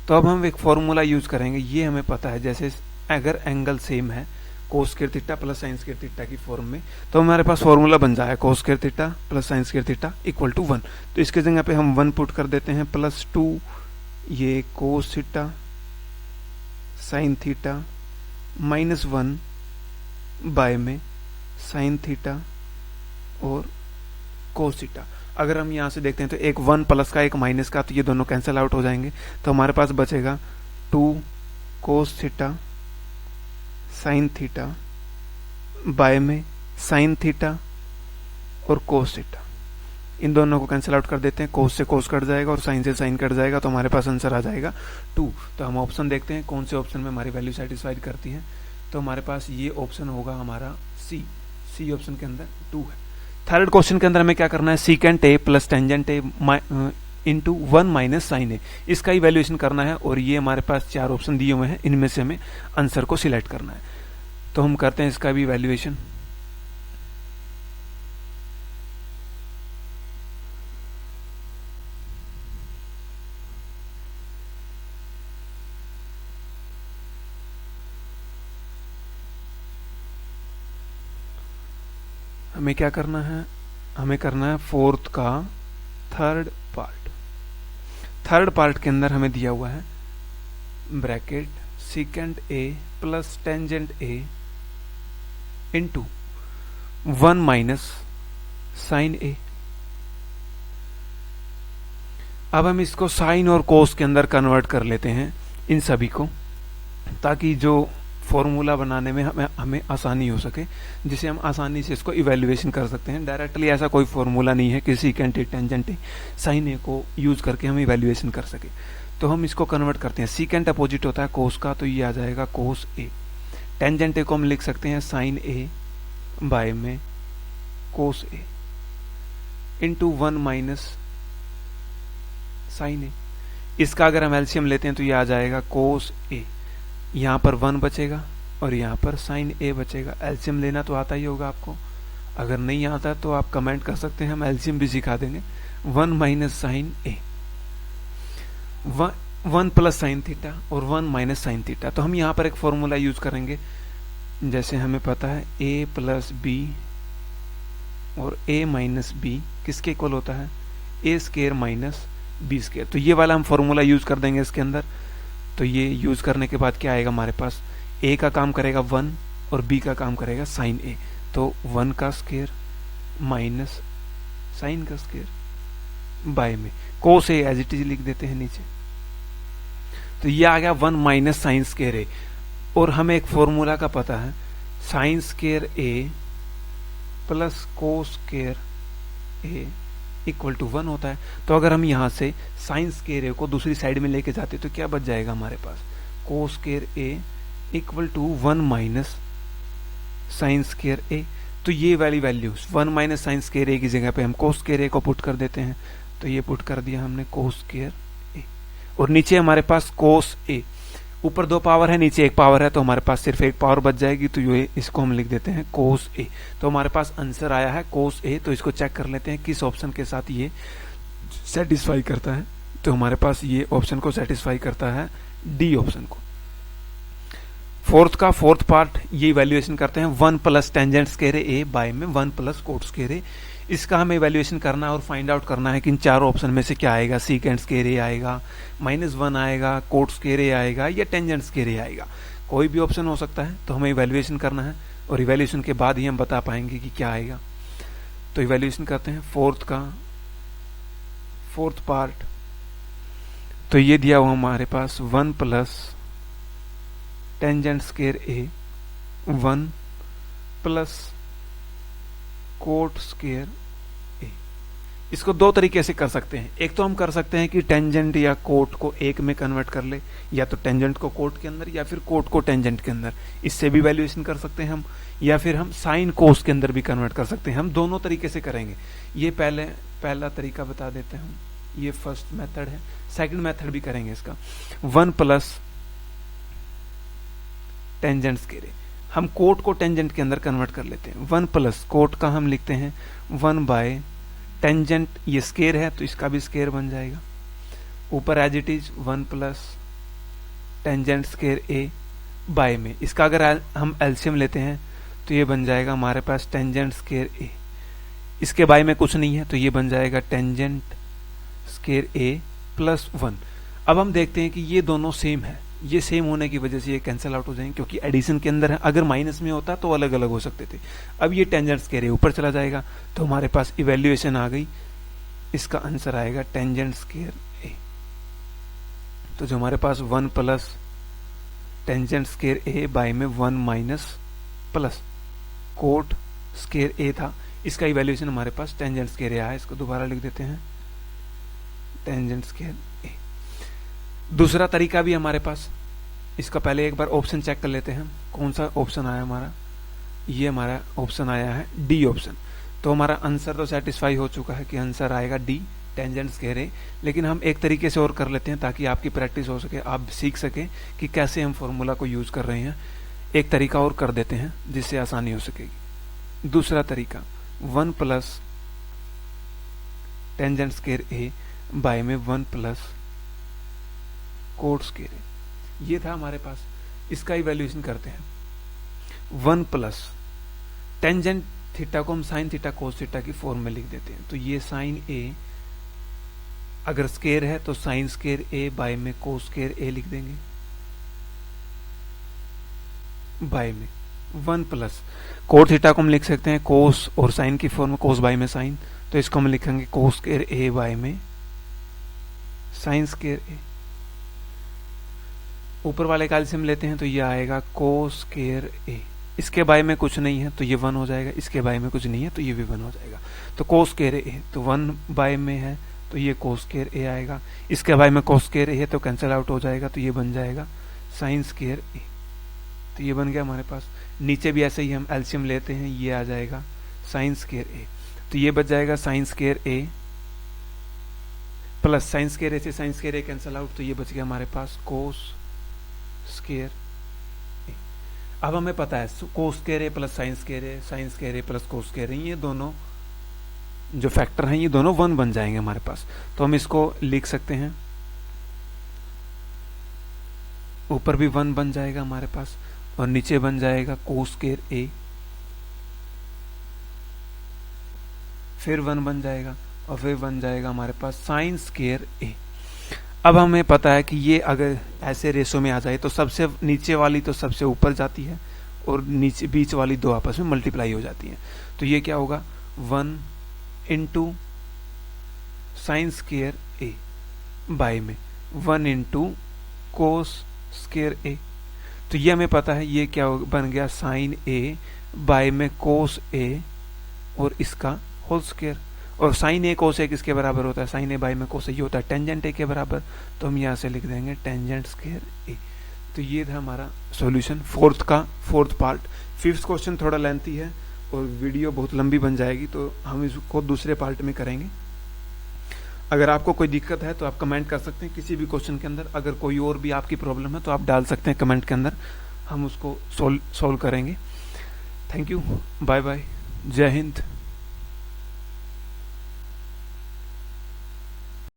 तो अब हम एक फॉर्मूला यूज करेंगे, ये हमें पता है, जैसे अगर एंगल सेम है cos square theta plus sine square theta की फॉर्म में, तो हमारे पास फॉर्मूला बन जाए cos square theta plus sine square theta equal to 1। तो इसके जगह पे हम 1 पुट कर देते हैं प्लस 2 ये cos theta sine theta -1 by में साइन थीटा और कोस थीटा। अगर हम यहां से देखते हैं तो एक 1 प्लस का एक माइनस का, तो ये दोनों कैंसिल आउट हो जाएंगे, तो हमारे पास बचेगा 2 कोस थीटा साइन थीटा बाय में साइन थीटा और कोस थीटा। इन दोनों को कैंसिल आउट कर देते हैं, कोस से कोस कट जाएगा और साइन से साइन कट जाएगा, तो हमारे पास आंसर आ जाएगा 2। तो हम ऑप्शन देखते हैं कौन से ऑप्शन में हमारी वैल्यू सेटिस्फाइड करती है। तो हमारे पास ये ऑप्शन होगा हमारा सी ऑप्शन के अंदर 2 है। थर्ड क्वेश्चन के अंदर हमें क्या करना है, secant A plus tangent A into 1 minus sine A, इसका इवैल्यूएशन करना है। और ये हमारे पास 4 ऑप्शन दिए हुए हैं, इनमें से हमें आंसर को सिलेक्ट करना है। तो हम करते हैं इसका भी इवैल्यूएशन। हमें क्या करना है, हमें करना है फोर्थ का थर्ड पार्ट। थर्ड पार्ट के अंदर हमें दिया हुआ है bracket secant A plus tangent A into 1 minus sine A. अब हम इसको साइन और कोस के अंदर कन्वर्ट कर लेते हैं इन सभी को, ताकि जो फॉर्मूला बनाने में हमें आसानी हो सके, जिसे हम आसानी से इसको इवैल्यूएशन कर सकते हैं। डायरेक्टली ऐसा कोई फॉर्मूला नहीं है कि secant A tangent A sine A को यूज करके हम इवैल्यूएशन कर सके। तो हम इसको कन्वर्ट करते हैं, सीकेंट अपोजिट होता है कोस का, तो ये आ जाएगा कोस ए। टेंजेंट ए को हम लिख सकते हैं साइन ए बाय में कोस ए इंटू 1 माइनस साइन ए। इसका अगर हम एलसीएम लेते हैं तो ये आ जाएगा कोस ए, यहाँ पर 1 बचेगा और यहाँ पर साइन ए बचेगा। एलसीएम लेना तो आता ही होगा आपको, अगर नहीं आता तो आप कमेंट कर सकते हैं, हम एलसीएम भी सिखा देंगे। 1 माइनस साइन ए, 1 प्लस साइन थीटा और 1 माइनस साइन थीटा। तो हम यहाँ पर एक फॉर्मूला यूज करेंगे, जैसे हमें पता है a प्लस बी और a माइनस बी किसके इक्वल होता है, a square minus B square. तो ये वाला हम फॉर्मूला यूज कर देंगे इसके अंदर। तो ये यूज करने के बाद क्या आएगा हमारे पास, a का काम करेगा 1 और b का काम करेगा साइन a, तो 1 का स्केयर माइनस साइन का स्केयर बाय में कोस ए एज इट इज लिख देते हैं नीचे। तो ये आ गया 1 माइनस साइन स्केयर ए, और हमें एक फॉर्मूला का पता है sine square A plus cos square A equal to 1 होता है। तो अगर हम यहाँ से साइन स्केयर ए को दूसरी साइड में लेके जाते तो क्या बच जाएगा हमारे पास, cos square A equal to 1 minus sine square A. तो ये वाली values 1 minus sine square A की जगह पे हम कोस स्क्वायर ए को पुट कर देते हैं, तो ये पुट कर दिया हमने कोस स्क्वायर ए, और नीचे हमारे पास कोस ए, ऊपर 2 पावर है नीचे 1 पावर है, तो हमारे पास सिर्फ 1 पावर बच जाएगी, तो ये इसको हम लिख देते हैं कोस ए। तो हमारे पास आंसर आया है कोस ए। तो इसको चेक कर लेते हैं किस ऑप्शन के साथ ये सेटिस्फाई करता है। तो हमारे पास ये ऑप्शन को सेटिस्फाई करता है, डी ऑप्शन को। फोर्थ का फोर्थ पार्ट ये इवैल्यूएशन करते हैं 1 plus tangent square A by में 1 प्लस कोट स्क्वायर ए। इसका हमें इवैल्यूएशन करना है और फाइंड आउट करना है कि इन चारों ऑप्शन में से क्या आएगा, सीकेंट स्क्वायर ए आएगा, -1 आएगा, कोट स्क्वायर ए आएगा या टेंजेंट स्क्वायर ए आएगा। कोई भी ऑप्शन हो सकता है, तो हमें इवैल्यूएशन करना है और इवैल्यूएशन के बाद ही हम बता पाएंगे कि क्या आएगा। तो इवैल्यूएशन करते हैं फोर्थ का फोर्थ पार्ट। तो ये दिया हुआ हमारे पास 1 प्लस टेंजेंट स्क्वायर ए 1 प्लस कोट स्क्वायर ए। इसको 2 तरीके से कर सकते हैं। एक तो हम कर सकते हैं कि टेंजेंट या कोट को एक में कन्वर्ट कर ले, या तो टेंजेंट को कोट के अंदर या फिर कोट को टेंजेंट के अंदर, इससे भी वैल्यूएशन कर सकते हैं हम, या फिर हम साइन कोस के अंदर भी कन्वर्ट कर सकते हैं। हम दोनों तरीके से करेंगे। ये पहला तरीका बता देते हैं हम, ये फर्स्ट मेथड है। सेकंड मेथड भी करेंगे इसका। 1 प्लस टेंजेंट स्क्वायर ए, हम कोट को टेंजेंट के अंदर कन्वर्ट कर लेते हैं। 1 प्लस कोट का हम लिखते हैं 1 बाय टेंजेंट, ये स्क्वायर है तो इसका भी स्क्वायर बन जाएगा। ऊपर as it is 1 plus tangent square A by में, इसका अगर हम एलसीएम लेते हैं तो ये बन जाएगा हमारे पास टेंजेंट स्क्वायर ए, इसके बाय में कुछ नहीं है तो ये बन जाएगा टेंजेंट स्क्वायर ए प्लस 1। अब हम देखते हैं कि ये दोनों सेम है, ये सेम होने की वजह से ये कैंसिल आउट हो जाएंगे, क्योंकि एडिशन के अंदर है। अगर माइनस में होता तो अलग अलग हो सकते थे। अब ये टेंजेंट स्क्वायर ए ऊपर चला जाएगा, तो हमारे पास इवैल्यूएशन आ गई। इसका आंसर आएगा टेंजेंट स्क्वायर ए। तो जो हमारे पास 1 plus tangent square A by में 1 माइनस प्लस कोट स्क्वायर ए था, इसका इवैल्यूएशन हमारे पास टेंजेंट स्क्वायर ए आया। इसको दोबारा लिख देते हैं टेंजेंट स्क्वायर ए। दूसरा तरीका भी हमारे पास, इसका पहले एक बार ऑप्शन चेक कर लेते हैं कौन सा ऑप्शन आया हमारा। ये हमारा ऑप्शन आया है डी ऑप्शन। तो हमारा आंसर तो सेटिस्फाई हो चुका है कि आंसर आएगा डी टेंजेंट स्क्वायर ए। लेकिन हम एक तरीके से और कर लेते हैं ताकि आपकी प्रैक्टिस हो सके, आप सीख सके कि कैसे हम फॉर्मूला को यूज कर रहे हैं। एक तरीका और कर देते हैं जिससे आसानी हो सकेगी। दूसरा तरीका 1 plus tangent square A by में 1 प्लस कोट स्क्वायर ए, ये था हमारे पास। इसका इवैल्यूएशन करते हैं 1 प्लस टेंजेंट थीटा को हम साइन थीटा कोस थीटा की फॉर्म में लिख देते हैं। तो ये साइन ए अगर स्क्वायर है तो साइन स्क्वायर ए बाय में कोस स्क्वायर ए लिख देंगे, बाय में 1 प्लस कोट थीटा को हम लिख सकते हैं कोस और साइन की फॉर्म में, कोस बाय में साइन, तो इसको हम लिखेंगे कोस स्क्वायर ए बाय में साइन स्क्वायर ए। ऊपर वाले का एलसीएम लेते हैं तो ये आएगा कोस स्क्वायर ए। इसके बाय में कुछ नहीं है तो ये 1 हो जाएगा, इसके बाय में कुछ नहीं है तो ये भी 1 हो जाएगा। तो कोस स्क्वायर ए तो 1 बाय में है तो ये कोस स्क्वायर ए आएगा, इसके बाय में कोस स्क्वायर ए है तो कैंसिल आउट हो जाएगा, तो ये बन जाएगा साइन स्क्वायर ए। तो ये बन गया हमारे पास। नीचे भी ऐसे ही हम एलसीएम लेते हैं, ये आ जाएगा साइन स्क्वायर ए। तो ये बच जाएगा sign square A plus sine square ए से साइन स्क्वायर ए कैंसिल आउट, तो ये बच गया हमारे पास कोस स्क्वायर ए। अब हमें पता है cos square A plus sine square A, sign square A plus cos square A, ये दोनों जो फैक्टर हैं ये दोनों 1 बन जाएंगे हमारे पास। तो हम इसको लिख सकते हैं, ऊपर भी 1 बन जाएगा हमारे पास और नीचे बन जाएगा कोस स्क्वायर ए, फिर 1 बन जाएगा और फिर बन जाएगा हमारे पास साइन स्क्वायर ए। अब हमें पता है कि ये अगर ऐसे रेशो में आ जाए तो सबसे नीचे वाली तो सबसे ऊपर जाती है और नीचे बीच वाली 2 आपस में मल्टीप्लाई हो जाती हैं। तो ये क्या होगा 1 into sine square A by में 1 इंटू कोस स्क्वायर ए। तो ये हमें पता है ये क्या बन गया साइन ए बाय में कोस ए और इसका होल स्क्वायर। और साइन ए कोस ए किसके बराबर होता है, साइन ए बाय में कोस ए, ये होता है टेंजेंट ए के बराबर। तो हम यहाँ से लिख देंगे टेंजेंट स्क्वायर ए। तो ये था हमारा सॉल्यूशन फोर्थ का फोर्थ पार्ट। फिफ्थ क्वेश्चन थोड़ा लेंथी है और वीडियो बहुत लंबी बन जाएगी, तो हम इसको दूसरे पार्ट में करेंगे। अगर आपको कोई दिक्कत है तो आप कमेंट कर सकते हैं किसी भी क्वेश्चन के अंदर। अगर कोई और भी आपकी प्रॉब्लम है तो आप डाल सकते हैं कमेंट के अंदर, हम उसको सोल्व करेंगे। थैंक यू, बाय बाय, जय हिंद।